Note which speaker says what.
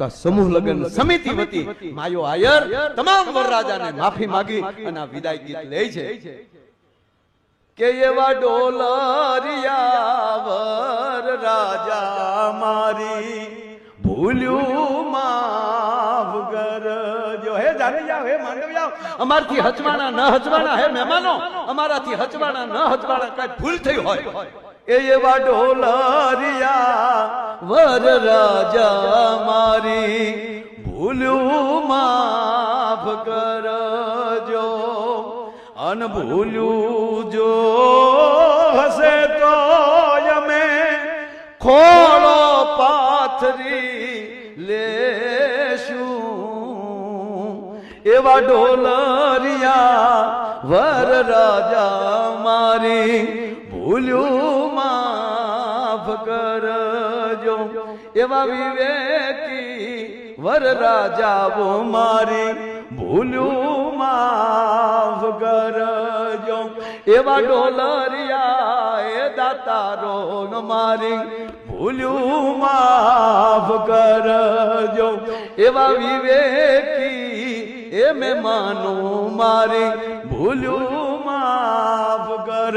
Speaker 1: તો સમૂહ લગ્ન સમિતિ વતી માયો આયર તમામ વરરાજાને માફી માંગી અને આ વિદાય ગીત લે છે કે એવા ડોલરિયા વરરાજા મારી ભૂલ્યું માફ કરજો હે જાનૈયા હે માંડવિયા અમારથી હચવાના ન હચવાના હે મહેમાનો અમારાથી હચવાના ન હચવાના કઈ ભૂલ થઈ હોય એવા ડોલરિયા વરરાજા મારી ભૂલ્યું માફ કરજો અન ભૂલ્યું જો હશે તો અમે ખોળો પાથરી લેશું એવા ડોલરિયા વરરાજા મારી ભૂલ્યું માફ કરજો એવા વિવેકી વરરાજાઓ મારી ભૂલ્યું માફ કરજો એવા ડોલરિયા એ દાતારો મારી ભૂલ્યું માફ કરજો એવા વિવેકી એ મહેમાનો મારી ભૂલ્યું માફ કર